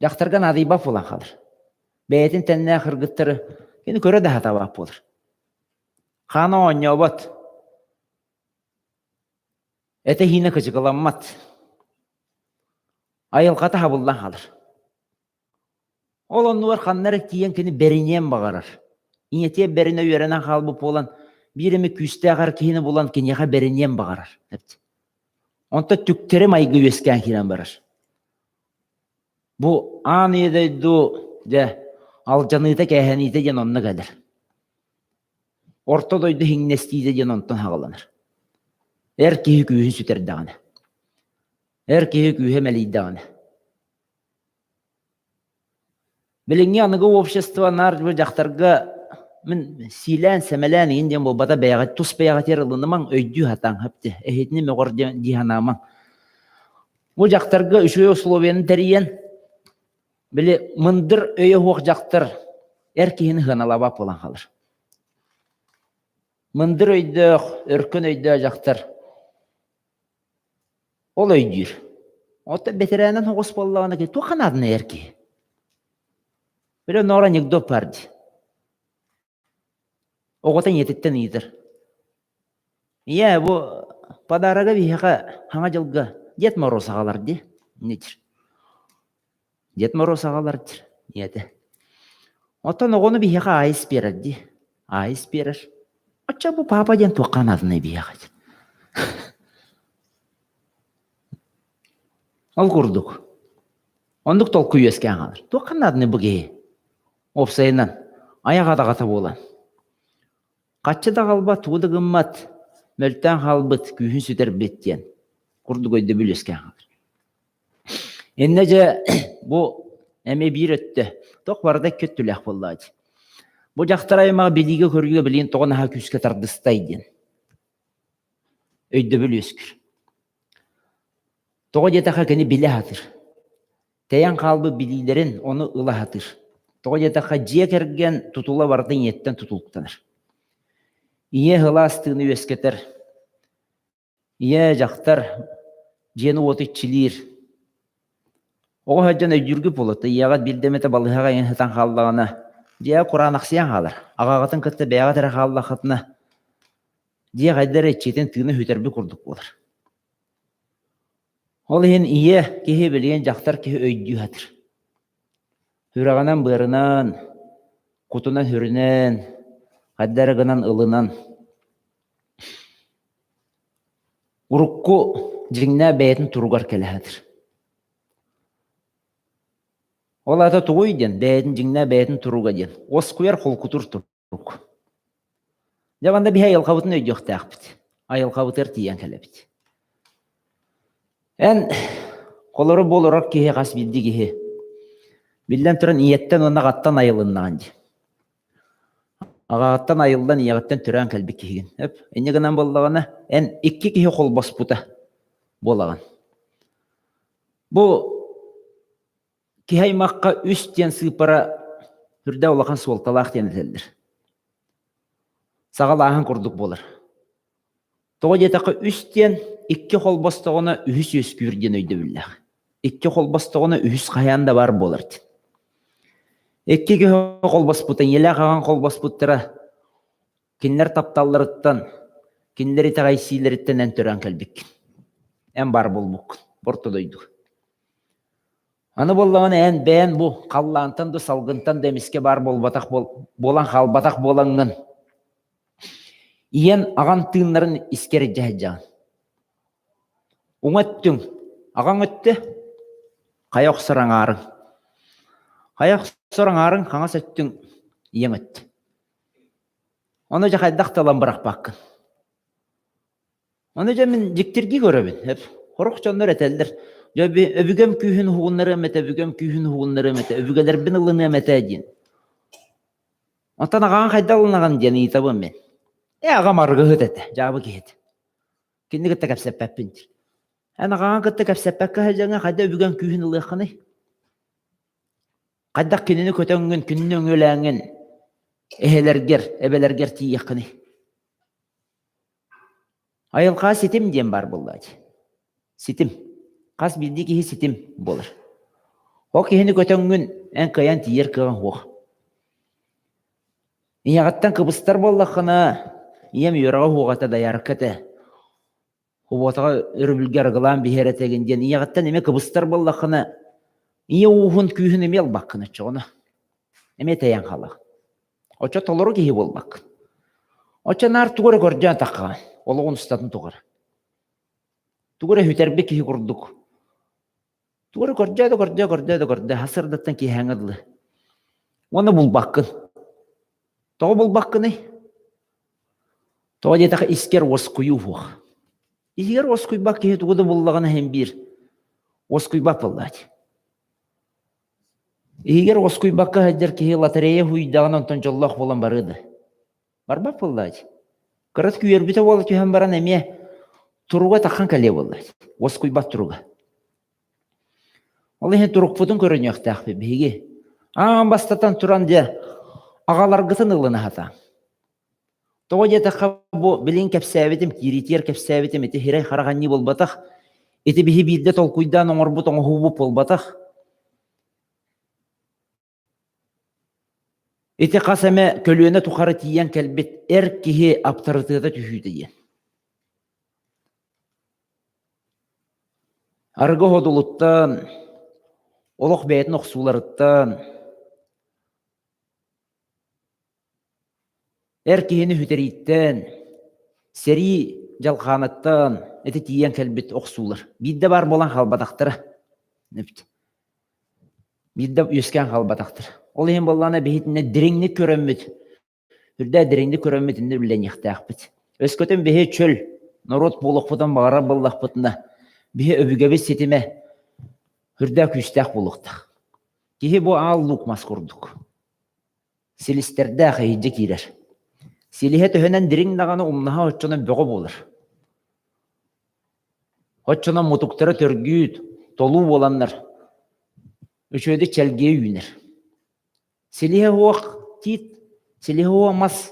Жақтырған адыйбап болан қалыр. Бәйтін тәнне қырғыттыры, кені көрі да хатабап болыр. Қаны оңя обат. Әті хині кычықыламмат. Айылқаты хабылдан қалыр. Ол онуар қаннары тиен кені бәрінен бағарар. Инете бәріне үйерінен қалбып болан, бірімі күсті ағар кейіні болан кенеға бәрінен бағарар. Онта түктері майғы өскен кейінен барар. Бұ ан едейді де алжаныйта кәхәнейті ден онны кәдір. Орта дойды хиңнестейді ден онтан хағаланыр. Әр кейі күйін сүтердіғаны. Әр кейі күйі мәлейдіғаны. Біліңе анығы общество нар бір жақтарға мен силән сәмәлән енден бұл бата бәяға, тұс бәяға тер ылыныман өйді хатан хапты. Әхетіне мәғыр диханаман. Бұл жақтарға үшөй условияны тәрейен білі мұндыр өйі хоқ жақтыр әр кейіні ғаналаба болан қалыр. Мұндыр өйді, өркін өйді жақтыр ол өйдір. Ота бетерәнен хоғыс болағына кей, тоқан адына әр кей. Білі нора негдоп барды. Оғытан ететтен үйдір. Иә, бұл падараға бейхаға хаңа жылға дет мороз ағалар де. Нетір? Дет мороз ағалар дер. Неті? Отан оғыны бейхаға айыс берер де. Айыс берер. Отча бұл папа ден тоқан адына бейхаға де. Ол құрдық. Ондық тол күйескен қалыр. Тоқан адына бұге. Опсайынан аяғада қата болан. Қатшыда қалба туыды ғыммат, мөлттен қалбыт күйін сүтер беттен. Құрды көйді бүлескен қалыр. Энне же бұл әме бір өтті. Тоқ барда көттіләқ болады. Бұл жақтар аймаға беліге көргіге білейін тоғын аға күске тардыстайден. Өйді бүлескір. Тоғы жетаға кәне білі хатыр. Тәйен қалбы білейлерін оны ұла хатыр. Тоғы жетаға жия кәрген тұтула бардың еттен тұтулықтаныр. Ие ғыластығыны өскетер. Ие жақтар жені отыччилер. Оғы хаджан өйдіргі болыты. Ияғат білдеметі балығаға ең хытан қалдағына. Жия Құран ақсиян қалыр. Ағағатын күтті бәяға тәрі қалдақытына. Жия қайдар етчетін тығыны хөтербі күрдік болыр. Ол ең ие кеге білген жақтар кеге өйді хатыр. Хүрағанан бұрынан, құтынан хүрінен, қаддарығынан ылынан. Ұрыққу жіңна бәйетін тұруғар кәлі хатыр. Ол ата тұғой ден, бәйетін жіңна бәйетін тұруға ден. Ос көйер қол күтір тұруқ. Жабанда бі айылқабытын өйді өқтәқ біт. Айылқабытыр тиян кәлі біт. Ән қолыры болырар кеге қас білді кеге. Білден түрін иеттен оны қаттан айылыннаған де. Ағаттан айылдан иягаттан түрән кәлбі кеген. Әне гынан болағана, ән екі кеге қол бас бұта болаған. Бұл кеге аймаққа үстен сыпара үрді олаған солталақ тенетелдір. Сағал ағын құрдық болыр. Тоғы жетақы үстен екі қол бастығына үхіс өскүрден өйді білдіғ. Екі қол бастығына үхіс қаянда бар болырды. Екі қол баспұттан, елі қаған қол баспұттыра, кенлер тапталырыттан, кенлер етағайсилеріттен ән түрән кәлбек. Ән бар бол бұқ, бұрты дойдық. Аны болағын ән бән бұл, қаллантан да салғынтан дәмеске бар бол батақ болан қал батақ болаңын. Иен аған тыңларын искері жәжжаған. Оңаттың, аған өтті, қайақ сыран арын. Қаяқ сұран арын қаңа сөттің ең өтті. Оны жа қайдақталан бұрақ баққын. Оны жа мен жектерге көребін. Қорық жонлар әтелдір. Өбігем күйін хуғынлары әмәті, өбігем күйін хуғынлары әмәті, өбігелер бін ұлыны әмәті әден. Онтан ағаған қайдалынаған дені етабын мен. Ағам арғы ғыт әті, жабы кейді. Кенді күтті кәпсәппәппендір. Ән ағаған күтті кәпсәппәпкі әжаңа қайда өбіген күйін ұлыққаны. Қайдақ кенені көтіңгін, күннің өләңін, әхелергер, әбелергер тиеқіні. Айылға сетім дем бар болады. Сетім. Қас білді кейі сетім болыр. О кихини көтөңгүн эн каян тиер кыган хуох. Ияғаттан кыбыстар боллақына, ием юраға хуғата даяркаты. Хуботаға өрүбүлгер гылан бихеретегінден, ияғаттан эме кыбыстар боллақына, ие уғын күйін емел баққыны чоғына. Эме таян халық. Оча толору кихи болбақ. Оча нар туғыры көрден таққан, олығын ұстатын туғыр. Туғыры хүтербе кихи құрдық. Туғыры көрдеді, хасырдаттан кихи хаңыдылы. Оны бұл баққын. Тоғы бұл баққыны. Тоғы детақы искер оскүйу хуқ. Искер оскүйбақ кихи туғыды боллағына хем бір. Оскүйбақ боллады. Егер оскүйбаққа хайдар кихи лотерея хуйдағын онтан жоллақ болан барыды. Барбақ боллады. Қырат күйербіті болы күйен баран әме тұруға таққан кәле боллады. Оскүйбақ тұруға. Ол ең тұруқ бұтын көрін яқтақ бейге. Ағын бастатан тұран де ағаларғытын ұлыны хата. Тоғы детаққа бұ білін кәпсәветім, киритер кәпсәветім, еті хирай қарағанни болбатақ, еті бігі білді толқуйдан оңыр бұт оңы хубы болбатақ. Еті қасаме көлуені тұқары тиен кәлбет әр кеге аптарытыда түхүйді ен. Арғы hoduluттан, олық бәйтін оқсуларыттан, әр кегені хүтерейттен, сәрі жалқанаттан, әті тиен кәлбет оқсулар. Бидді бар болан қалбатақтыры. Бидді өскен қалбатақтыр. Ол ең болғана бейітіне діреңні көріммет. Үрді діреңні көрімметінде білен еқтақ біт. Өскөтін бейі чөл, народ болық бұтын бағара болық бұтына. Бейі өбігебе сетіме үрді күстәқ болықтық. Кейі бұл ал лұқмас құрдық. Селістерді қайыджы кейлер. Селихе төхінен дірің нағаны ұмнаға өтчінің бұғы болыр. Өтчінің мұтықтары түргүйд, толу боланлар. Өчөйді чәлге үйінер. Селихе оқ тит, селихе оқ мас,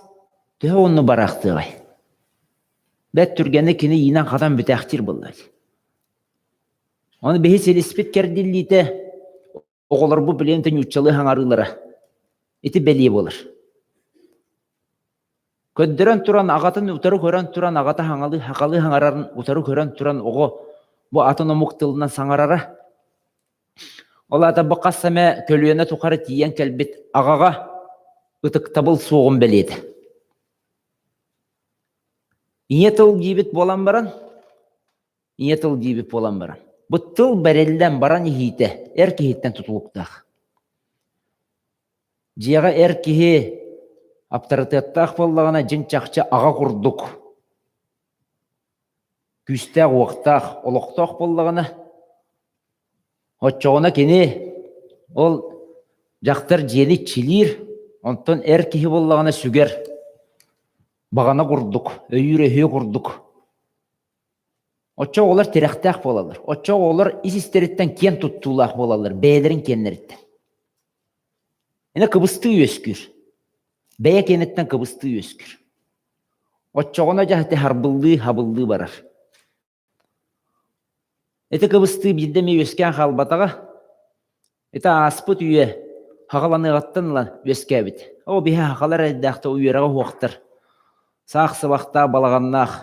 төхі оны барақты ғай. Бәт түргені кені инан қадан бүтәқтір боллады. Оны бейі селеспет кәрділлейті, оғылар бұл білемтін үтчалы хаңарылары. Еті бәле болыр. Көддірін тұран ағатын ұтары көрін тұран ағата хақалы хаңарарын ұтары көрін тұран оғы бұл атын омуқтылынан саңарары. Ол ата бұқасаме көлуені тұқары тиен кәлбет ағаға ұтықтабыл соғын бәледі. Иетіл дейбет болан баран? Иетіл дейбет болан баран. Бұттыл бәрелден баран ехейті, әр кехеттен тұтылықтақ. Жеға әр кехе аптарытеттақ болағына жын чақча аға құрдық. Күстәқ оқтақ, олықтақ болағына. Отчоғына кені ол жақтар жені чилир, онтан әр кехе болағына сүгер. Бағана құрдық, өйірі құрдық. Отчоқ олар теректақ болалар. Отчоқ олар исістереттен кен тұттулақ болалар, бәйлерін кеннереттен. Әне кыбысты өскір. Бәйе кенеттен кыбысты өскір. Отчоғына жақты хабылды барар. Әті кыбысты білдеме өскен қалбатаға, әті аспыт үйе хағаланығаттынла өске бит. О, бейе хақалар әддәқті үйераға уақтыр. Сақсы вақта балағаннақ.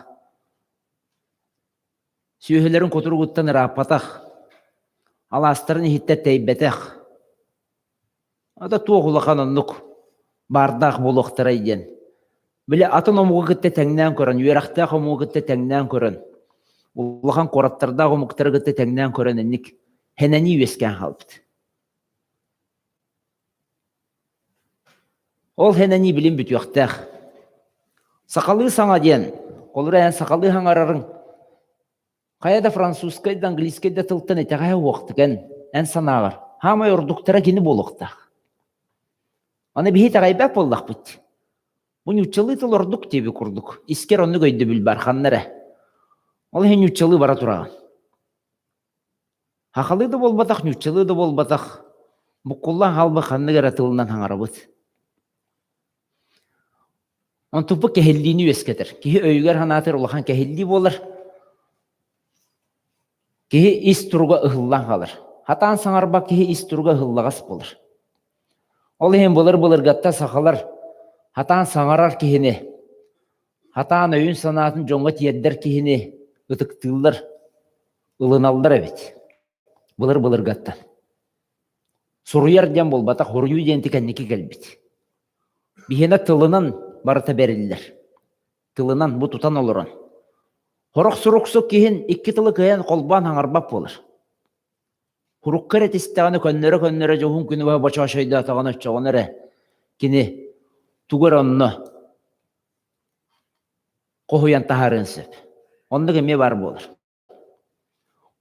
Сүйелерін көтіргіттен рапатақ. Аластарын ехетті тәйбетақ. Ада туғылақан ұнық. Бардақ болуқтыр айден. Біле атын омуғы күтті тәңнен көрін, үйерақтақ омуғы күтті тәңнен көрін. Улахан қораттарда ғымықтары күтті тәңнен көрін әнік хәнәні өскен қалбыд. Ол хәнәні білім бүт өқтәқ. Сақалы саңа ден, қолыр ән сақалы хаңарарын. Қаяда французскайда, английскайда тылттан әтеғая оқтыған ән санағыр. Хамай ұрдықтара кені болуқтақ. Аны бейі тағайбәк болдақ бұд. Бұн үтчілі тыл ұрдық дебі құрдық. Искер оны көйді біл барханнары. Ол хен үтчілі бара тұраған. Хақалы да болбатақ, үтчілі да болбатақ. Бұққылан қалбы қанны ғаратылынан хаңары бұд. Он тұпы кәхелдейіні өскетір. Кехі өйгер ханатыр ұлақан кәхелдей болыр. Кехі ис тұрға ұғылан қалыр. Хатан саңарба кихи истурга хыллагас болыр. Ол ехен болыр гатта сақалар, хатан саңарар кихини, хатан өйін санатын жоңға тиеддер кихини ытыктылар, ылыналдар әбет. Болыр гатта. Суруяр ден болбата хорую ден тикенники келбет. Бихена тылынан барыта берілдер. Тылынан бұ тұтан олырын. Хорық сұруқсық кихин икки тылы кыян қолбан аңарбап болыр. Хуруккар этистағаны көннері жоғын күні ба бача шайда атағаны чоғыныры. Кені тугар онны қохуян тахарын сөп. Онды кеме бар болыр.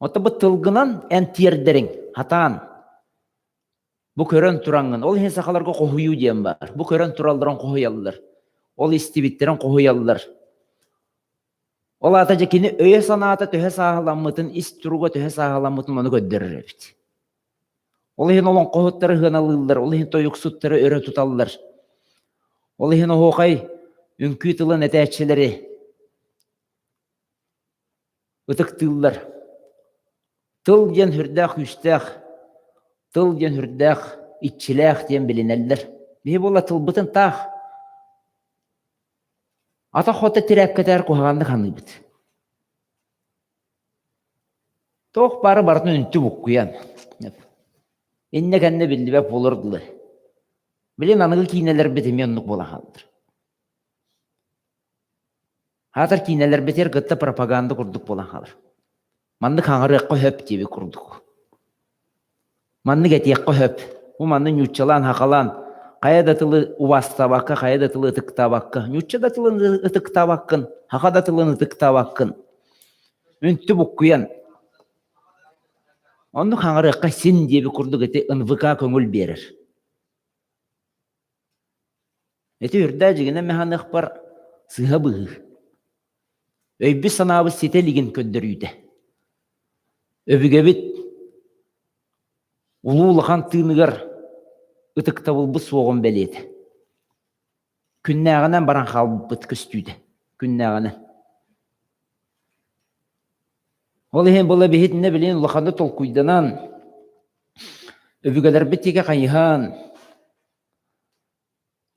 Оты бұ тылғынан ән тиердерің, хатан. Бұ көрін тұраңын. Ол хен сақаларға қохую дем бар. Бұ көрін тұралдырын қохуялылар. Ол истибиттерін қохуялылар. Ол ата жекені өйе санаты төе сағаламытын, истіруға төе сағаламытын оны көддірір өпті. Ол хен олон қохыттары ғыналылар, ол хен тойықсуттары өрі тұталылар. Ол хен оғай үнкі тылын әтәтшілері ұтықтылар. Тыл ден хүрдәқ үстәқ, тыл ден хүрдәқ итчіләқ ден білінәлдер. Бе бола тыл бұтын тақ. Ата хота тирәп кәтәр қоғанды қаны бұд. Тоқ бары бартын үнті бұққыян. Енне кәнне білді бәп болырдылы. Білен анығы кейнелер бітіме ұнық бола қалдыр. Хатыр кейнелер бітер ғытты пропаганда құрдық бола қалыр. Манды қаңыры әққы хөп дебі құрдық. Манды кәті әққы хөп. Бұл манды нүтчалан, хақалан. Қайда тылы увастабаққа, қайда тылы ытықтабаққа. Нүтчада тылын ытықтабаққын, хақада тылын ытықтабаққын. Үнті бұққыян. Онды қаңыры әққа сен дебі құрдық әте ынвыка көңіл берір. Әте үрді жігіне мәханық бар сыға бұғы. Өйбі санабы сетелеген көндір үйді. Өбіге бет ұлулыған тыынығар ытықтабыл бұ соғын бәледі. Күннәғынан баран қалып бұт күстүйді. Күннәғынан. Ол ехен бола бейетіне білен ұлақанды толқуйданан өбігелер біттеге қайыған,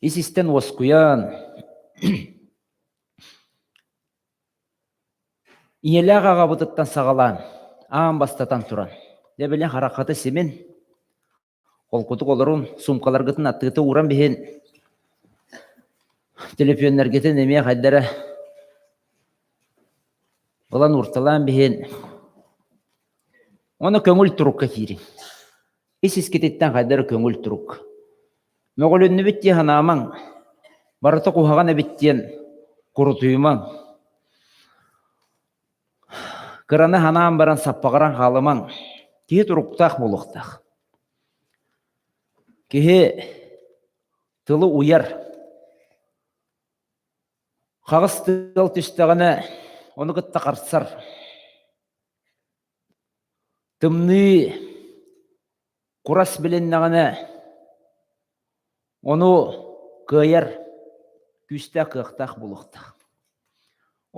есістен осқуян, иелі ағаға бұтыттан сағалан, ағын бастатан тұран. Дәбілен қарақаты семен, қолқұтық олырын, сумкалар ғытын аттығыты уран бейін, телефонлар гетін әме қайдары бұлан ұрталан бейін. Оны көңіл тұрыққа кейрін. Ес кететтен қайдары көңіл тұрық. Мөғіл өнні бітте ханамаң, барыты қуғаған әбіттен құрытуымаң. Қыраны ханам баран саппағаран қалымаң. Кеге тұрықтақ болуқтақ. Кеге тылы уяр. Қағыс тыл түстіғаны оны қытта қарсар. Тымны құрас біленнағаны оны көйер күстәк қықтақ болуқтақ.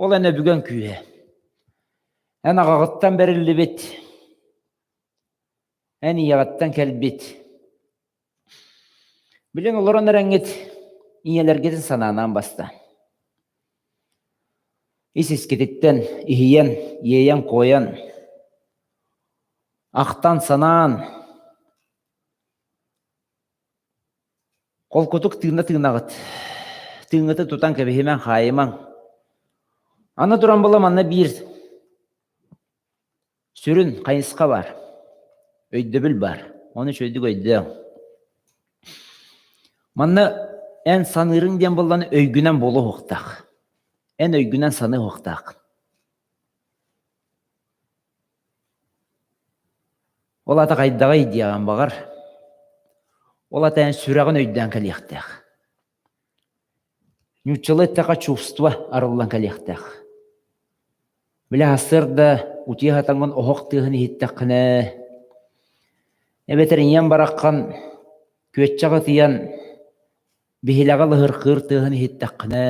Ол әне бүгін күйе. Ән ағағыттан бәрілі бет. Ән иағаттан кәлбет. Білен оларын әрәңгет иелергетін сананан баста. Ес-ескететтен ихиян, ейян қоян. Ақтан санан. Қолқұтық тыңна-тыңнағыт. Тыңыты тұтан кәбехемен қайымаң. Аны тұран болам, аны бір сүрін қайынысқа бар. Өйді біл бар. Оны шөйдік өйді. Манны ән санырың ден боланы өйгінен болу хоқтақ. Ән өйгінен саны хоқтақ. Ол ата қайдаға идеяған бағар. Ол ата ән сүрағын өйден кәлектәқ. Нүтчылы әттіға чувства арылан кәлектәқ. Білі асырда ұтия атаңын оғық тығын еттәқіні. Әбетерінен бараққан көтчағы тиян бейіліға лығыр-қыр тығын еттәқіні.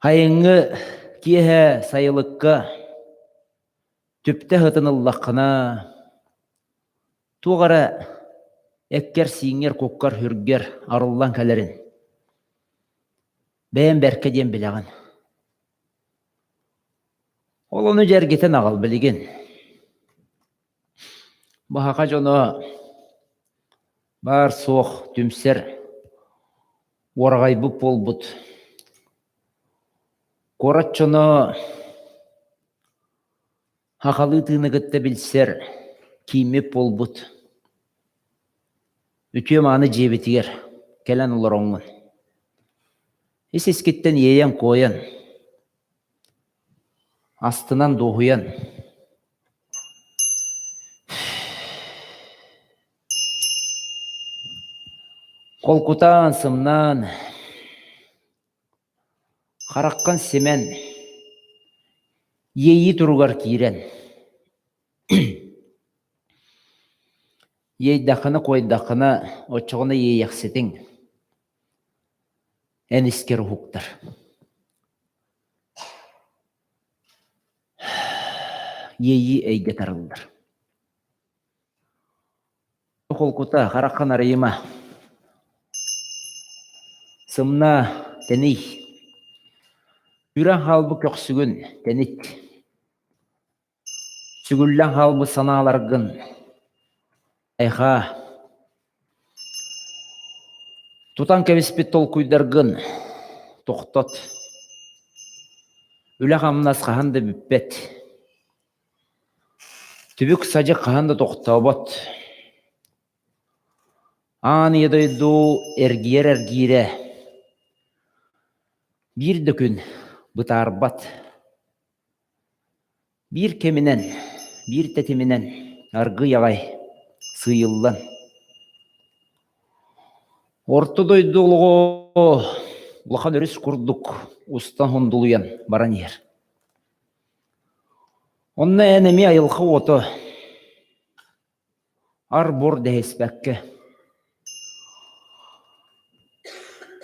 Хайыңы кеге сайылыққа Түпте хытыныллаққына, туғара әккер сиңер көккар хүргер арыллан кәлерін. Бәйін бәрке ден біліған. Ол оны жәргетен ағал білеген. Бағақа жоны бар соқ дүмсер орағай бұп бол бұд. Корат жоны хақалы тыны күтті білсер кеймеп бол бұд. Үтем аны жебетігер кәлін олар оңын. Ескеттен еян қойын, астынан доғыян. Қолқұтан сымнан, қараққан семен, ейі тұрғар кейрен. Ейдақыны қойдақыны, отчығыны ей яқсетің, ән іскер ұқтыр. Ейі әйге тарылдыр. Қолқұта қараққан арайыма, сымна тәней, үрән халбы көксігін тәнет, сүгіллән халбы саналарғын, айға, тұтан кәвеспет тол күйдәргін, тоқтат, үлі қамнас қағанды бүппет, түбік сажы қағанды тоқтабат, ан едойду әргиер-әргиере, бір дөкін бұтарбат, бір кемінен, бір тәтімінен арғы яғай сыйыллан. Орты дойду олығы ұлақан өріс күрдік ұстан хондулуян баран ер. Онна әнеме айылқы оты ар бұр дәйеспәкке.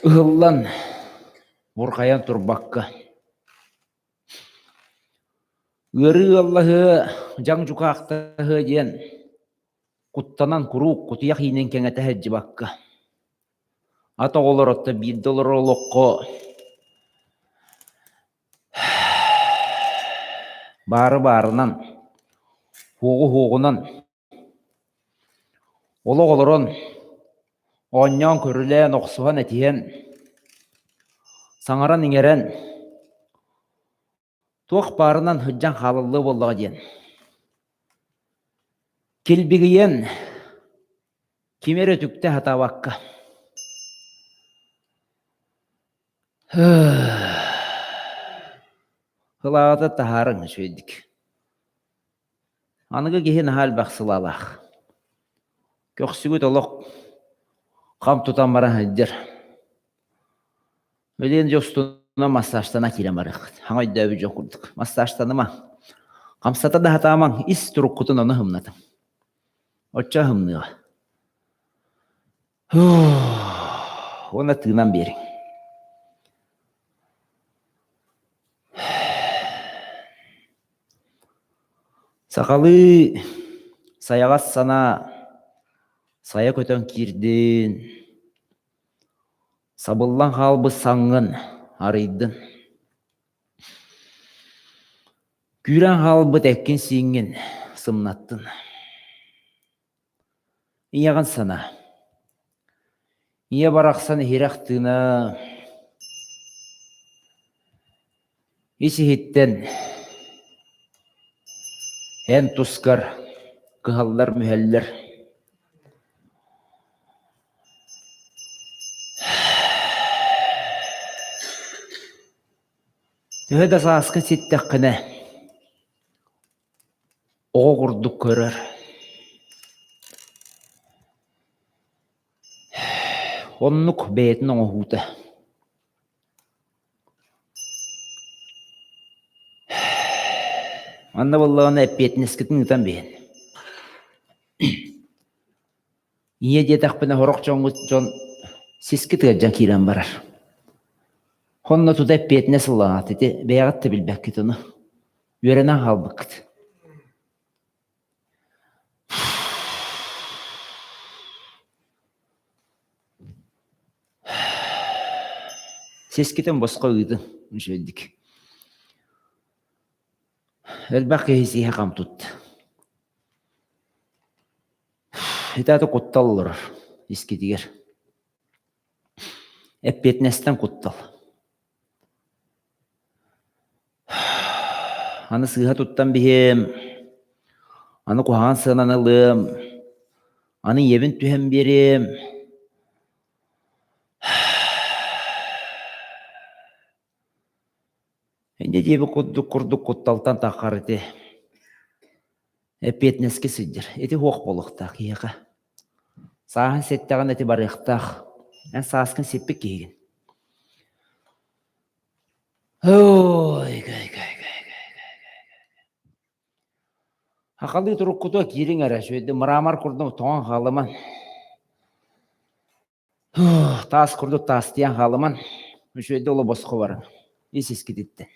Ұғыллан бұрқаян тұрбаққа. Өрі Аллахы жаң жұқа ақтағы ден құттанан құруқ құтияқ енен кәңәті әджі баққа. Ата олар отты $1 олыққы бары-барынан, хоғы-хоғынан, олық олырын, оңнян көрілен оқсуған әтиен, саңаран еңерен, тоқ барынан хүджан қалылы болдыға ден. Келбігіен, кемері түкті хата баққа. Хылағаты тахарын сөйдік. Анығы кейін хал бақсылалақ. Көксігіт олық қам тұтан баран әддер. Өлен жостуына массаштана келем барық. Хаңай дөбі жоқ құрдық. Массаштаны ма? Қамсата да хатамаң ис тұрық құтын оны хымнатым. Отча хымныға. Оны тыынан берің. Сақалы саяғас сана, сая көтен кирден, сабыллан қалбы саңын арыйдын. Күрен қалбы тәккен сеңген сымнаттын. Ияған сана, ия барақсан херақтына, есі хеттен, ән тұскар, қығаллар мүхәллер. Төһеді сасқы сеттіққіне оғы құрдық көрір. Оннық бәйтін оңғуды. Анда боллағына әппетін ескітін ұтан бейін. Ие детақпына хорақ жон сескіт ғаджан кейран барар. Хонна тұда әппетіне сыллағат еті бәяғатты білбәк кетіні. Өренен қалбық кіт. Seskiten bosqa ıydın. Şöydük. Elbaq kehisihe qam tuttu. Itaatı kuttal olur. İskitiger. Epetnesten kuttal. Anı sığha tuttan bihim. Anı kuhan sığınan alım. Anı yevin tühem berim. Ende jebi kurduk kuttaltan taqar eti. Epetneske sıdır. Eti hoq boluqtaq iyaqa. Sağın settağın eti barıqtaq. En sağıskın seppek kegin. Oy, gay. Haqalı turuk kutu kirin ara şöyle mıramar kurdum toğan halıman. Tas kurdu tas diyen halıman. Şöyle olu bosqu var. Esis giditti.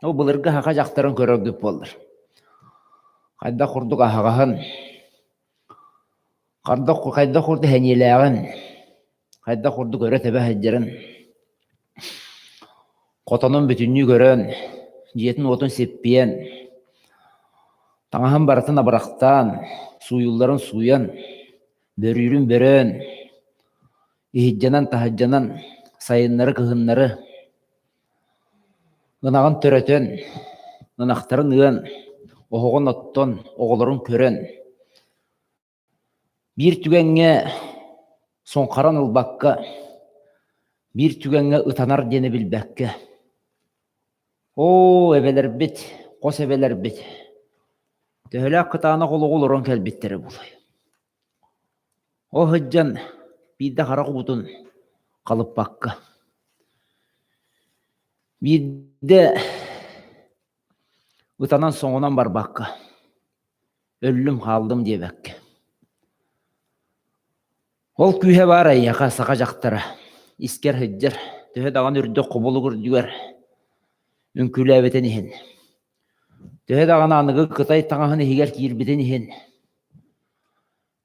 O bulurga haqa jaqtарын körögdüp boldur. Qayda kurduk ahağın. Qayda kurdu henyeläğin. Qayda kurdu göre tebe heccerin. Kotonun bütünlüğü gören. Jetin otun seppiyen. Taŋahan baratın abaraqtan. Suyulların suyan. Börüyürün bören. İhiccanan tahaccanan. Sayınları kıhınları. Gınağın törötön. Gınaqtарын ığın. Oğuğun otton. Oğuların körön. Bir tügenge sonqaran ılbakka. Bir tügenge ıtanar deni bilbekke. O ebeler bit. Kos ebeler bit. Töhölä kıtağına kolu olurun kelbitleri bulay. O hıccan bir de hara kubutun kalıp bakka. Bir de ıtanan soňunan bar bakka. Öllüm kaldım diye bekke. Ol kühe var ayyaqa saqa jaqtara. İsker hıccar. Töhe dağın ürde kubulu gürdüger. Ünkülebeten ihin. Töhe dağın anıgı kıtay taŋahını higer kirbiten ihin.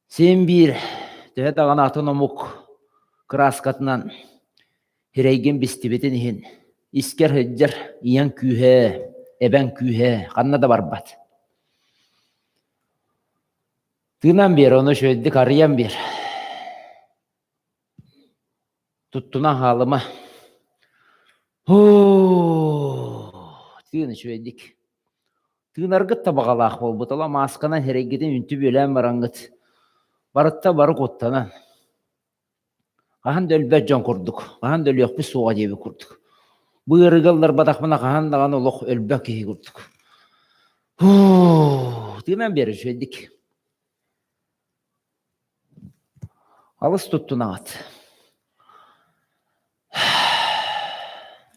Sen bir töhe dağın atın omuk kraskatından hireygen bistibeten ihin. İsker hıccar iyan kühe, eben kühe, kanna da barbat. Tığınan bir onu şöyle karıyan bir. Tuttuna halıma. Tığını şöyle. Tığınargıt da bağalaq bol. Butala maskana heregeden üntü bölen varangıt. Barıtta barı kottanan. Kahan dölbet can kurduk. Kahan döl yok bir soğa cebi kurduk. Bu ırıgallar badakmana kahan dağın oluq ölbek kehi kurduk. Tığınan beri şöyle. Alыс tuttuna at.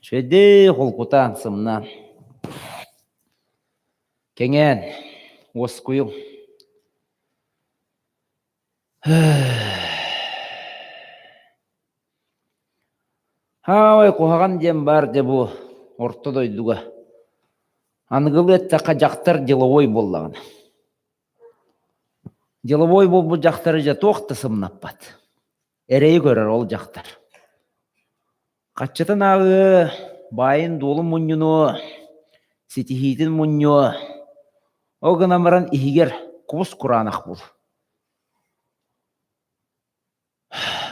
Şöyle kolkutan sımnan. Kengen, oskuyum. Havay kuhagan jem bar de bu orta doyduga. Anıgılı ettaka jaqtar jılıvoy bollağına. Jılıvoy bol bu jaqtarı ja toqta sımnap bat. Ereyi görer ol jaqtar. Kaççatan ağı, bayın dolu munyunu, sitihitin munyu. O gınamaran ihiger kubus kuranak bul.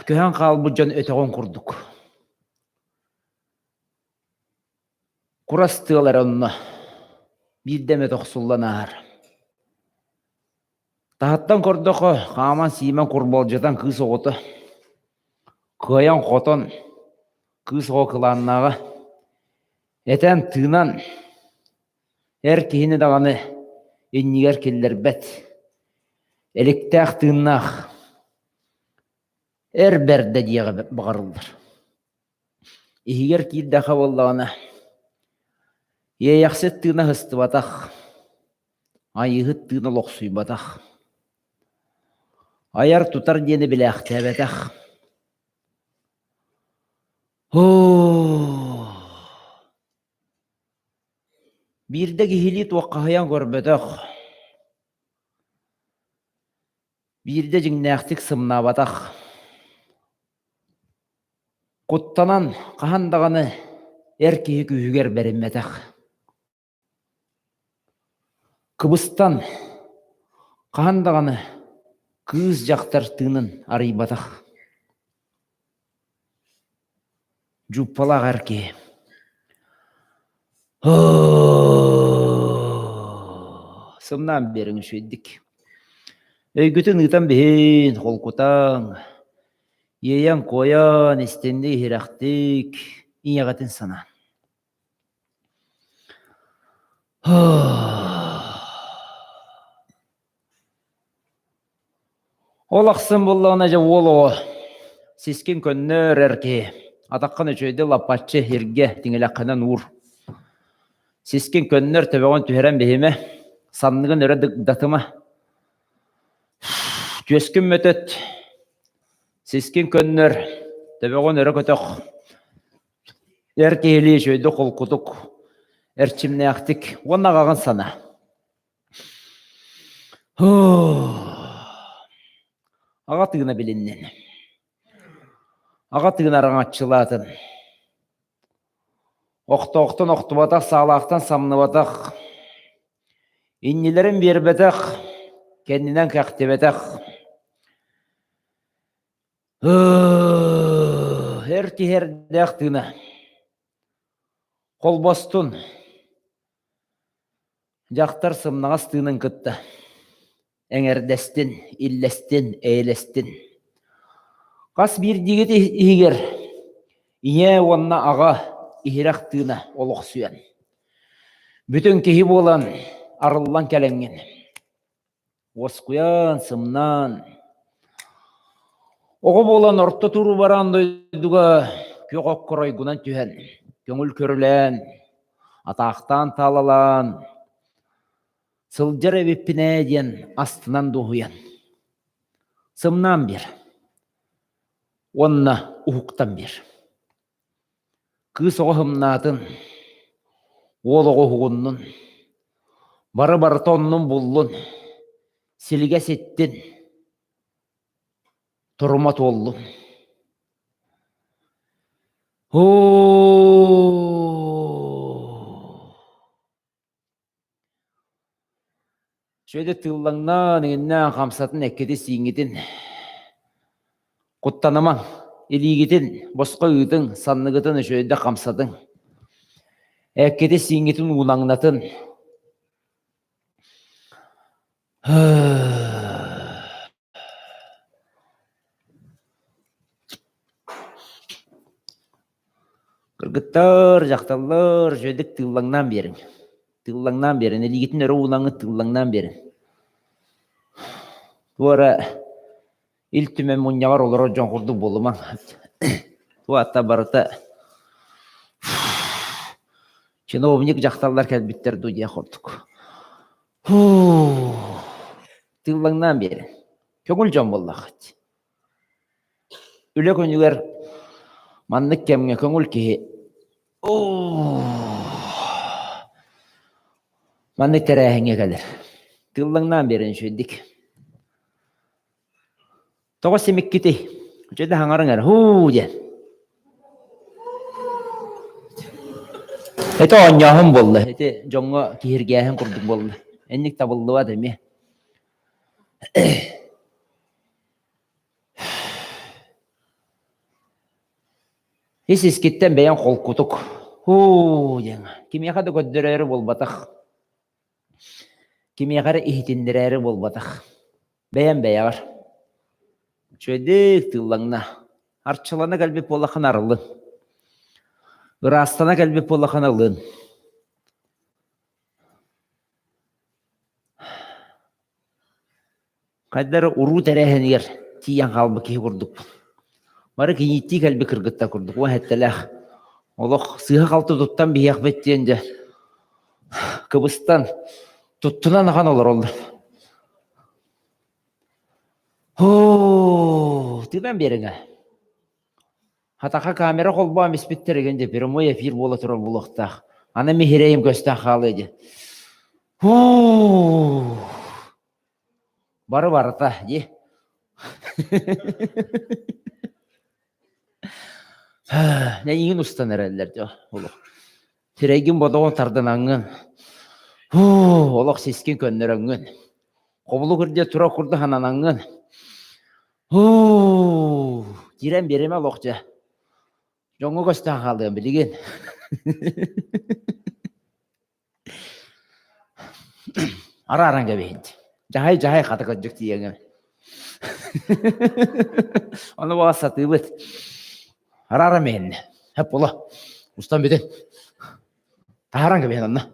Köhen kalbucan öteğen kurduk. Kuras tığalar onunla. Bir demet oqsullanar. Tahattan kurduk o, kaman simen kurbolcadan kız oğutu. Kıyan koton, kız oğu kılannağı. Eten tığınan, her kihini dağını enniger keller bet. Elektäq tığınnaq. Er berde diye bağırılır. İhiger ki daha bollağına. Yeyakset tığına hıstı bataq. Ayıhıt tığına loqsuy bataq. Ayar tutar diyeni bile ahtebetaq. Bir de gihili tuaqahayan görbetaq. Бирде жиңнәқтік сымнабатақ. Құттанан қағандағаны әркеге күйігер бәрімметақ. Кыбыстан қағандағаны кыз жақтар тыңын арыйбатақ. Жуппалақ әрке. Сымнан берің шөйдік. Өйгітін ұтан бейін қолқутаң. Ейен қоян істенді хирақтық. Иеғатын сана. Ол ақсын болағына жа олы. Сескен көннер әрке. Атаққан өчөйді лапатчы ерге теңелаққанан ұр. Сескен көннер төбеғын түхерен бейіме. Саннығын өрі датыма. Төскін мәтет. Сескен көннер төбеғын өрі көтіқ. Әркейлі жөйді қол құтық. Әрчімне ақтық. Онна қаған сана. Аға тығына біліннен. Аға тығын араңатшылатын. Оқты-оқтын оқты батақ, сағалақтан самны батақ. Иннелерін бер бәтақ, кәндінен қақты бәтақ. Әрті-әрді ақтығына. Қолбастын. Жақтар сымнағас тығының күтті. Әңердестін, иллестін, әйлестін. Қас бір дегеті егер. Ие онна аға ихирақ тығына олық сүйен. Бүтін кехі болан арылан кәлемген. Осқуян сымнан. Оғы болан орта тұру баран дойдуға көк құрайгынан түйен. Көңіл көрілен, атақтан талалан. Сылжар әбеппіне ден астынан дұғыян. Сымнан бер. Онна ұхықтан бер. Кыз оғымнатын, ол оғығынның, бары-бары тонның бұллын, селге сеттін, тұрма толлын. Шөйді тыллаңнан, еңіннен қамсатын әккеті сиңетін, құттанымаң, елігетін, босқа үйдің, саннығытын шөйді қамсатын, әккеті сиңетін ұнаңнатын. Кыргыттар, жақталар, жөйдік тыллаңнан берін. Тыллаңнан берін, елігетін өрі ұнаңы тыллаңнан берін. Туара илтімен мұнявар олар жон құрды болымаң. Туатта барыта чиновник жақталар кәлбіттер дұдия құрдық. Тыллаңнан берін. Көңіл жон боллағыт. Үлі көнігер маннық кәмге көңіл кеге. Маннық тәрәхіңе кәлір. Тыллаңнан берін шөйдік. Тоғы семек кетей. Жөйді хаңарың әрі. Ден. Әті оңяғым болды. Әті жоңға кейіргәхін құрдық болды. Әнік табылды ба деме. Ескеттен бәйін қол құтық. Ден. Кемеқады көддір әрі бол батақ. Кемеқары ихтіндір әрі бол батақ. Бәйін бәйағар. Шөйдік тыллаңна. Арчылана кәлбеп болақын арылын. Ырастана кәлбеп болақын алын. Қайдары ұру тәрәхінігер тиян қалбы кей құрдық. Бары кенетті кәлбі кіргітті құрдық. О әттіләқ. Олық сыға қалты тұттан бейақ беттенде. Кыбыстан тұттынан аған олар олар. Тыдан беріңі. Хатақа камера қолба меспеттерігенде прямой эфир бола тұрар бұлықтақ. Ана мехерейім көстен қалы еді. Бары-барыта, де. Ne iğin ustan erellerdi oluk. Tiregin bodoğun tardanangın. Oluk seskin könnerengin. Kobulu kırca tura kurdu hananangın. Giren bereme lokça. Жоңго көстөн калдым билген. Ара-аранга бейинди. Жахай каты көжүк тиеңе. Onu basa tыбыт. Ара-ара мен. Hep bola. Ustan beden. Taharanga ben anna.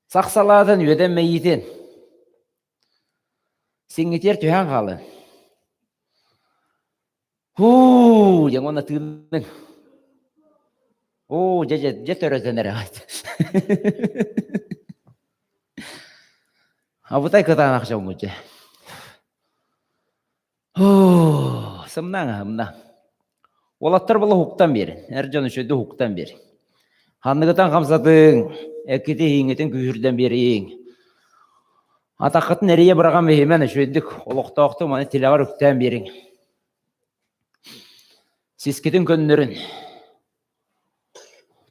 Сақсаладан өден мейітен. Сеңгетер түйен қалын. Жаңғына түйінің. Же төрөтенер ағайды. Абытай кытан ақша оңғычы. Сымнан. Олаттар бұлы хуқтан берін. Әр жан үшеді хуқтан берін. Ханныгытан қамсадың, әкеті еңетін күйірден берейін. Атаққытын әрие бұраған беймен үшедік, олықтақты маны телеғар үктен берейін. Сескетін көннерін.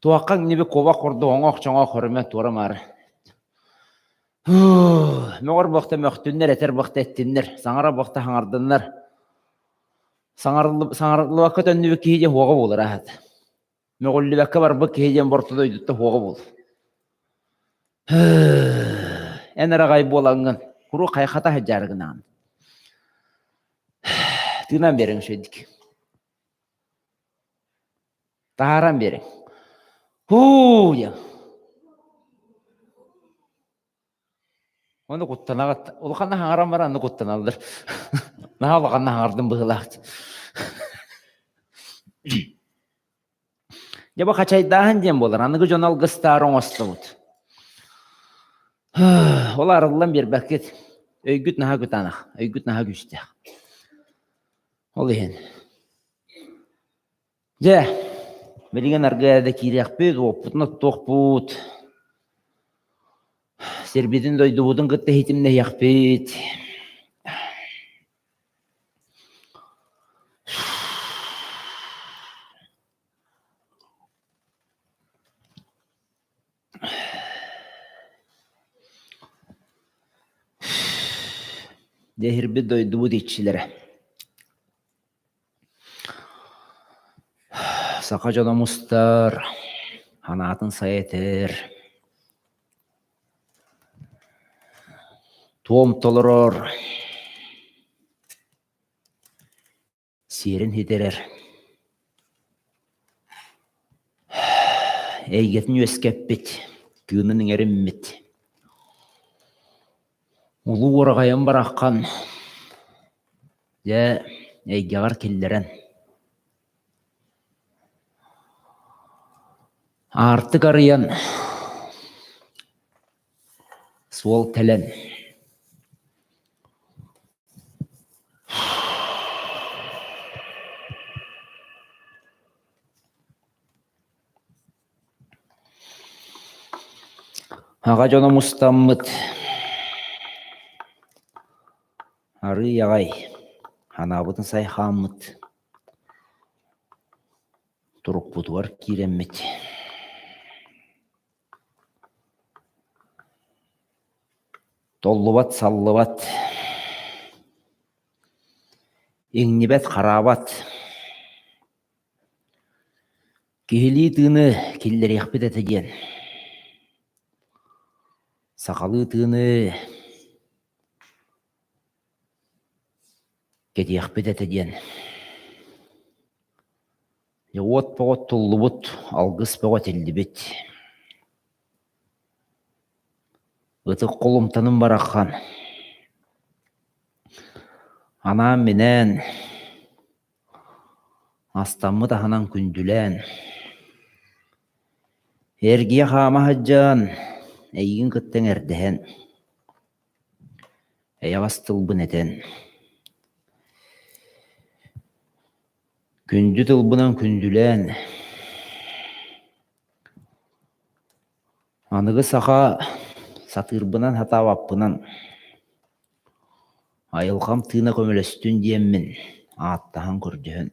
Туаққан небі коба құрды оңақ жоңақ құрымен тұрым ары. Мөғір бұқты мөқтінлер, әтер бұқты әттінлер, саңыра бұқты хаңардынлар. Саңырлы вақыт өннібі кейде хоғы болыр ағады. Мөғілі бәккі бар бұл кейден бұртыда өйдітті хоғы бол. Әнір ағай болаңын, құру қайқата жарғынан. Тыңнан берің шөйдік. Тағаран берің. Оны құттан ағат. Ол қанна хаңаран бар, аны құттан алдыр. Нағалы қанна хаңардың бұғылақты. Жаба қачайдағын дем болар, анығы жон алғыстарын осты бұд. Ол арылдан бер бәкет. Өйгіт наға күтанақ, өйгіт наға күштіқ. Ол еген. Білген арғайда кейрек бөд, опытына тоқ бұд. Сербетін дойды бұдың күтті хетіміне яқ бөд. Дехірбі дойды бұд етшілері. Сақа жона мұстар, ханатын сайетер. Туом толырор. Серін хетерер. Әйгетін өскәппет, күнінің әріммет. Улу орағайын бараққан. Әйгеғар келдерін. Артық арыян. Суал тәлін. Аға жона мұстаммыт. Ары яғай. Ханабытын сай хаммыт. Тұрық бұдуар кереммет. Толлыбат, саллыбат. Еңнебет қарабат. Кехелі тыны келдер яқпет әтеден. Сақалы тыны кет яқпет әтеден. От пағот толлыбыт, алғыс пағот әлдібет. Өтік қолым тыным бараққан. Анам менен астамы да ханан күнділен. Әргия қама хаджан, әйгін күттен әрдіхен. Әйағас тылбын әтен. Күнді тылбынан күнділен. Анығы саха сатырбынан хатаваппынан айылқам тыына көмөлөстүн диеммин аттахан көрдүһөн.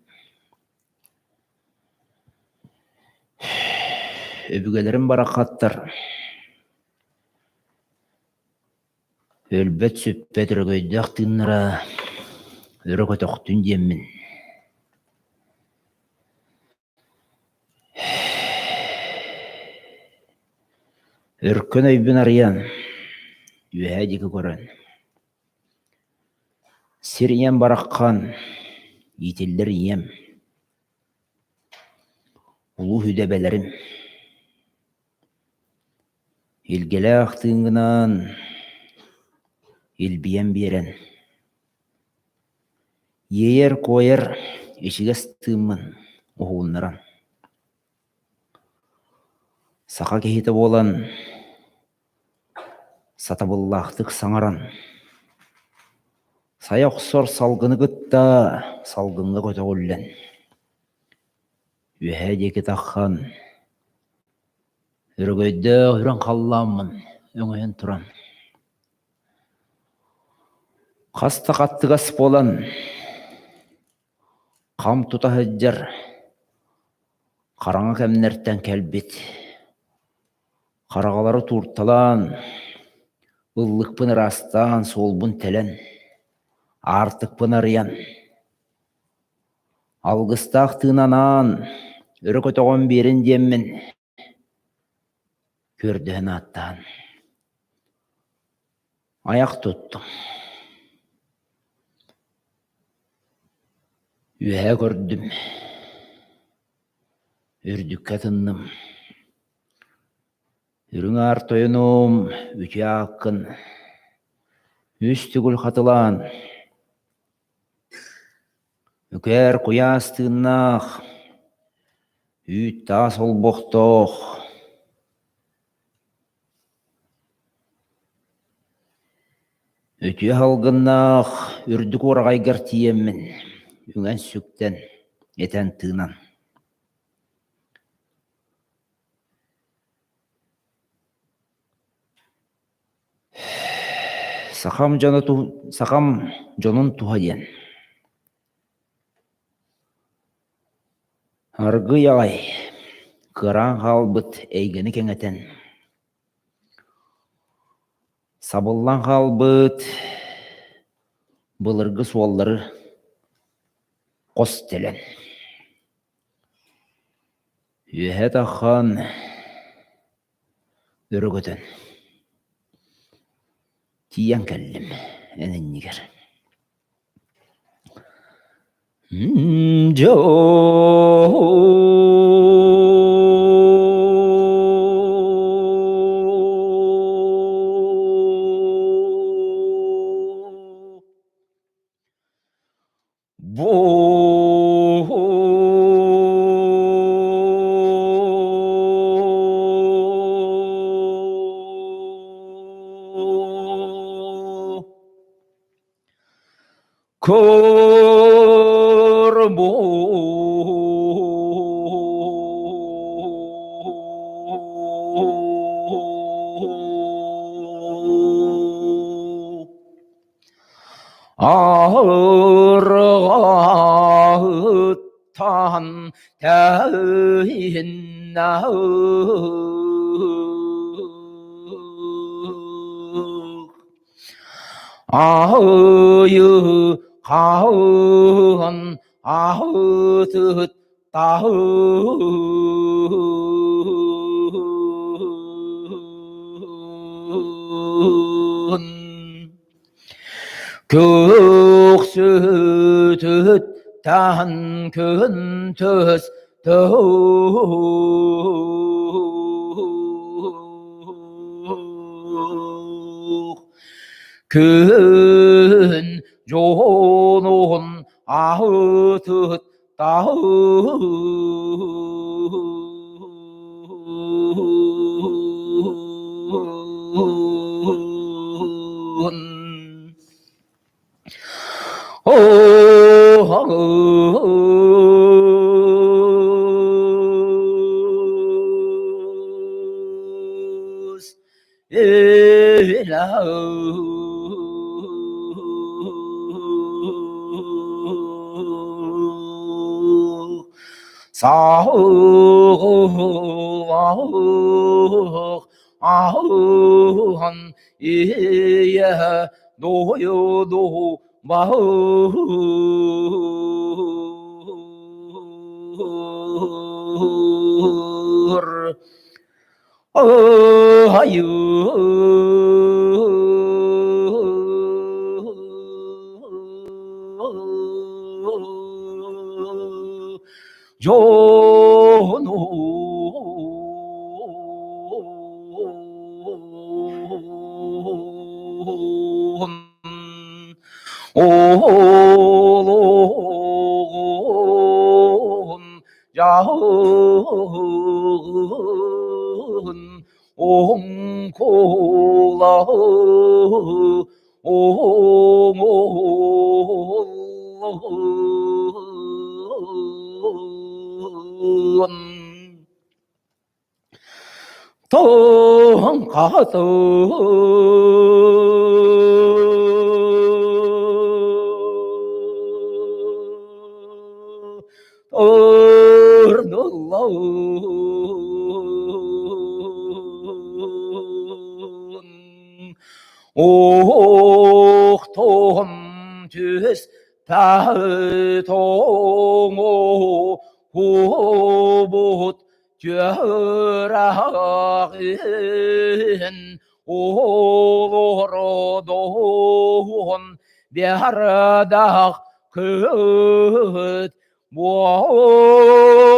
Өбүгелерим барақаттар. Өлбөт сөппөт өрөгөйдөк тыыннара өрөгөтөктүн диеммин. Өркөн өйбүн арыян, үһәдикі көрөн. Сириян бараққан, итиллер ием. Улу хүдебелерим. Илгеле ақтыңынан илбиен берен. Ейер койер ешігес тымын оғуыннаран. Сақа кехеті болан, сатабыллақтық саңаран. Саяқ сор салғыны күтта, салғынға көті олен. Үһәдекі таққан, үргөйді үрін қалламын, өңейін тұран. Қаста қаттығас болан, қам тұта хүджар, қараңа кәмнерттен кәлбет. Қарағалары турталан, ұллықпын растан, солбын тәлен, артықпын арыян. Алғыстақ тыынанан, үрі көтіғын берін деммін, көрдіғін аттан. Аяқ тұттым. Үһә көрдім. Үрдікке тынным. Үрің артойыным, үте аққын. Үстігіл қатылан. Үкер құястығынақ. Үт тас ол боқтоқ. Үте халғынақ. Үрдік орағайгар тиеммін. Үңен сүктен, етен тыынан. Сақам жонын туға ден. Арғы яғай, қыран қалбыт әйгені кеңетен. Сабыллан қалбыт, бұлырғы суаллары қос телен. Үһәт аққан өрігөтен. Тиян кәлім әніннігер. Korbo ağıttan teyinna ağıyı Қауын ағытыт тауын көксөтіт тан күнтөс күн жоғын ağıtıt tağın 아우한 이야 노요도 마을 아유 요노 오론 야혼 옹골라 옹골 통가서 얼놀라운 옥톰 뒤스 다동오 호봇 jörak은 오로도혼 벼르닥 그 목돈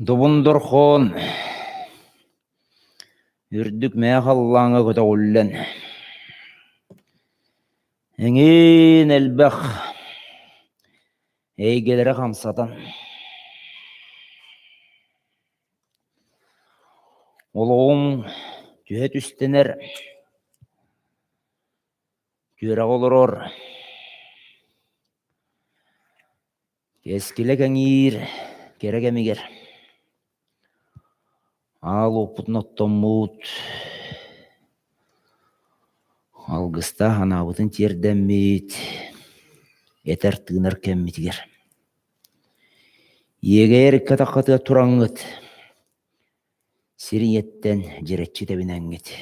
Дубундурхон үрдүк мэхаллаңа көтө уллен. Эңин элбэх эйгелері хамсатан. Олуғым түйет үстенер, түйрек олырор. Кескілі кәңір, керек әмігер. Ал опытын оттоммут. Алгыста ханабытын тердәммет. Етер тыыныр кәмметігер. Егер катаққаты тұраңғыт. Сирин еттен жеретчі тәбінәңгет.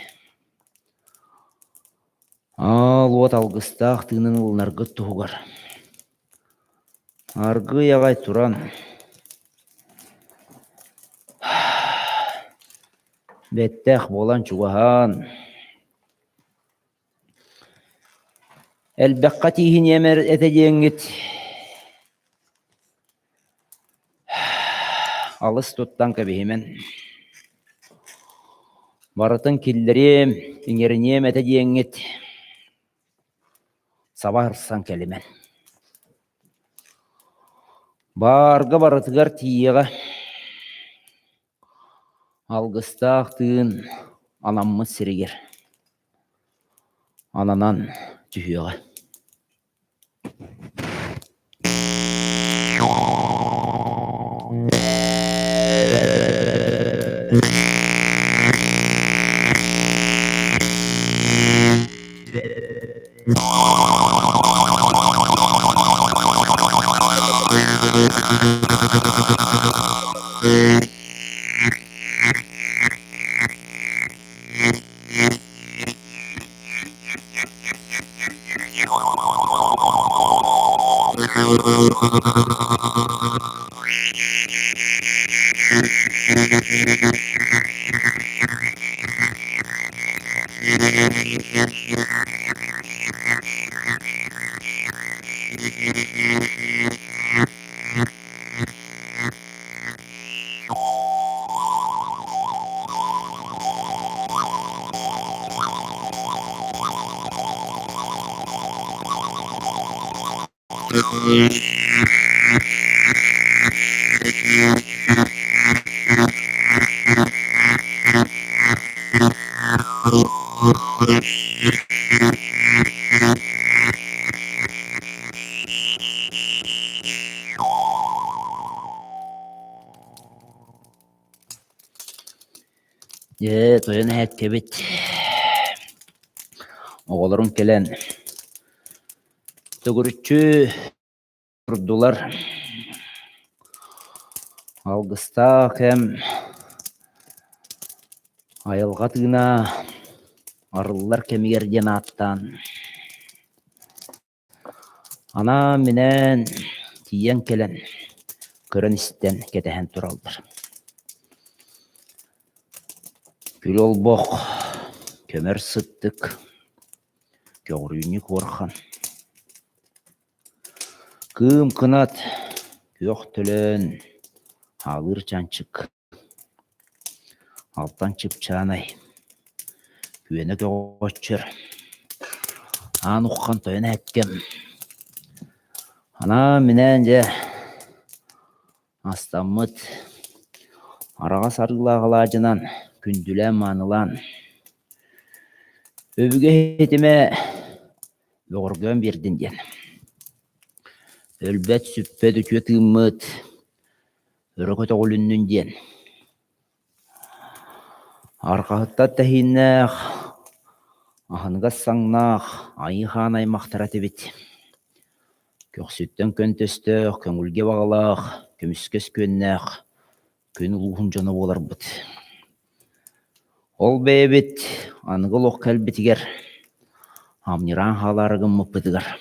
Ал от алгыстақ тыынын ұлнарғы тұғығар. Арғы яғай тұран. Бәттәқ болан чуғахан. Әлбәққа тейін емер әтәдеңгет. Алыс тұттан кәбеймен. Барытын келдерем, еңерінем әтәдеңгет. Сабарсан кәлімен. Барғы барытығар тиеға. Алгыстақ тыын анаммыз сірегер. Ананан түйеға. Toyun häkkebit. Oğulların kelen. Tөгүрүччү турдулар. Алгыстаах эм айылга тыына арыллар кемигер ден аттан. Ана менен тиен келен көрөн истен кетехен туралдар. Күл олбок, көмөр сыттык, көгрүйүнү корхан. Кым кынат, кök төлөн, алыр чанчык. Алтан чыпчанай, күөнө көгөччөр. Ан уккан тойын әккем. Ана менен же астаммыт арага сарылагалажынан күндүлен манылан. Өбүгө хетиме бөгөргөн бердин ден. Өлбөт сүппөт үчө тыыммыт өрөкөтө олүннүн ден. Аркахытта тахиннах, ахынга саңнах, айыхан аймактара тебит. Көксүттен көнтөстөх, көңүлге багалах, көмүскөс көннах, көн улуғын жоны болар бұд. Ол бәйбет анығыл оқ кәлбетігер, амниран халарығын мұппыдығар.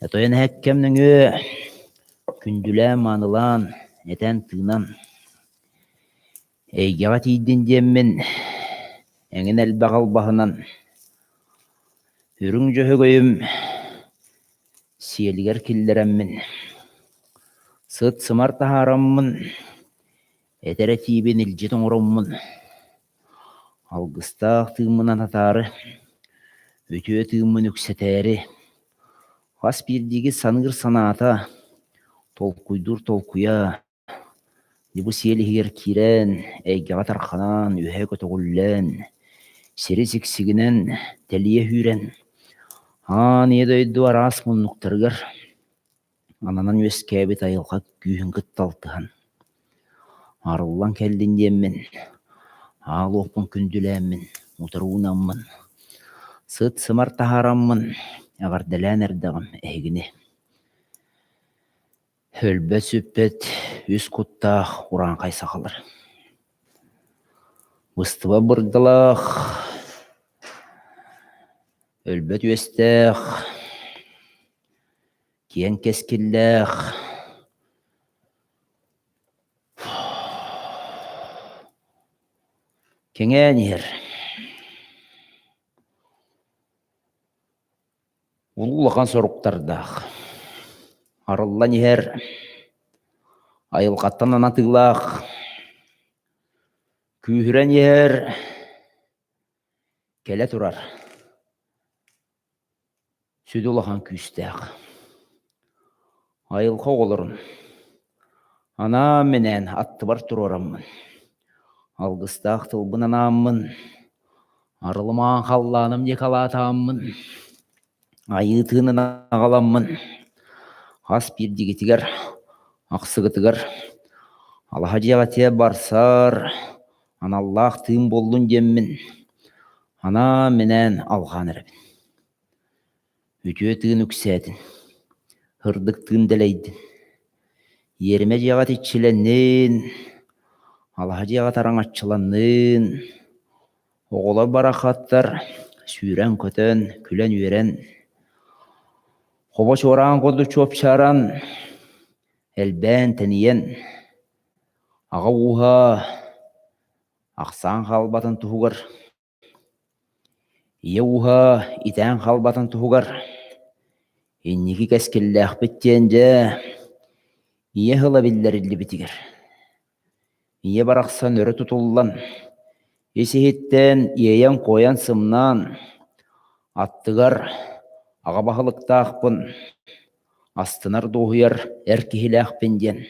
Этойын әккемнің күндүлә манылан, этен тыынан. Эйгеға тейден деммен, әңін әлбағал бағынан. Үрің жөһі көйім, сиелігер келдерәммен. Сыт сымар тахараммын, этере тибен илжетін ороммын. Алгыстақ тыымынан атары, өтө тыымын үксетәрі. Хас бірдегі санығыр саната, толкуйдур толкуя. Дебу сиелігер кирен, әйгеға тарқанан, өйе көтіғуллен, сері сіксігінен, тәлие хүрен. Ан едойду арас мұннықтырғыр. Ананан өз кәбет айылға күйін қытталтыған. Арылан кәлден деммен, ағыл оқпын күнділәммен, ұтыруынаммын. Сыт сымар тахараммын, ағардалан әрдіғым әйгіне. Өлбәт сөппет, өз құттақ ұран қайсақалыр. Бұстыва бұрдылақ, өлбәт өстәқ, кен кескілләқ. Кеңен ер. Улулақан соруқтардақ. Арыллан ер. Айылғаттан анатылақ. Күйірен ер. Келе тұрар. Сөді олақан күйістәқ. Айылға олырын. Ана менен атты бар тұрарамын. Алғыстақ тылбын анамын. Арылыман қалланым декалатамын. Айытынын ағаламын. Ас бірдегетігер, ақсығытығыр. Алхажиға те барсар, аналлах тыым болдun деммін. Ана менен алған әрбін. Өтө тыын үксәдін. Хырдық тыын дәлейдін. Еріме жиға тетчіленнен, алхажиға таран атчыланнен. Оғылар барақаттар, сүйрен көтен, күлен үйрен. Қобош оран қолды чопчаран, әлбән тәниен. Аға уға, ақсан қалбатын тұғығыр. Ие уға, итән қалбатын тұғығыр. Еннекі кәскелі әқпеттенде, ие ғыла білдерілі бітігір. Ие барақсан өрі тұтылдан, есехеттен иеен қоян сымнан, аттығар, Ағабағылықтақпын, астынар доғыяр әркихіләқпен ден.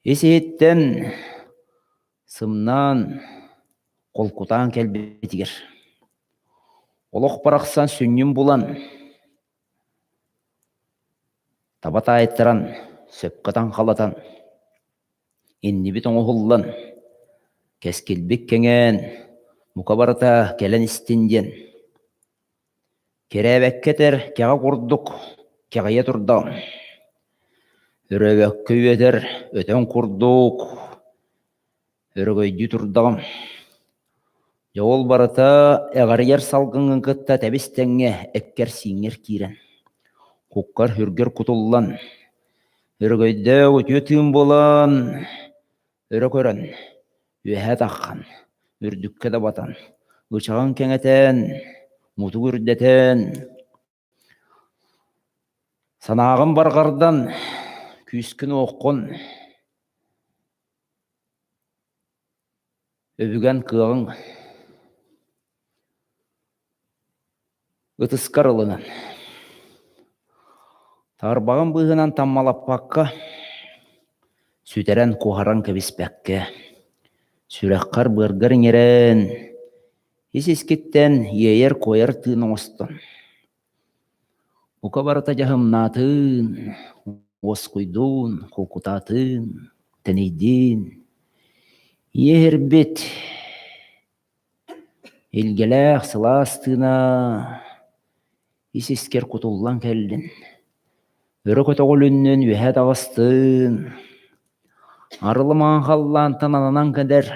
Есеттен, сымнан, қолқутан кәлбетігер. Олық барақсан сүннен болан, табата айттыран, сөпқатан қалатан, енні бет оңығылан, кәскелбек кәңен, мұқа барата кәлін істенден. Керәбәккетер кәға құрдық, кәғая тұрдам. Үрәбәкке өтер, өтен құрдық, үрігөйді тұрдам. Жауыл барата әғарияр салғыңын қытта тәбістәңе әккер сиңер кирен. Құққар хүргер құтыллан, үрігөйді өтетін болан, үрі көрін, өйә таққан, үрдікке да батан, ұшаған кәңетен, мұты көрдетен. Санағын барғардан, күскін оққын, өбіген қығын, ұтыскар ылынан. Тарбағын бұғынан таммалаппаққа, сүтерен қоғаран кәбіспәкке, сүрәққар бұғырғарын ерен, есескеттен ейер қойар тыны остын. Мұқа барата жағымнатын, ос құйдун, қолқутатын, тәнейден. Егер бет, елгеләқ сыластына, есескер құтыллан кәлдін. Үрі көтіғыл үннен өйәт ағыстын. Арылыман қаллан тананан кәдер.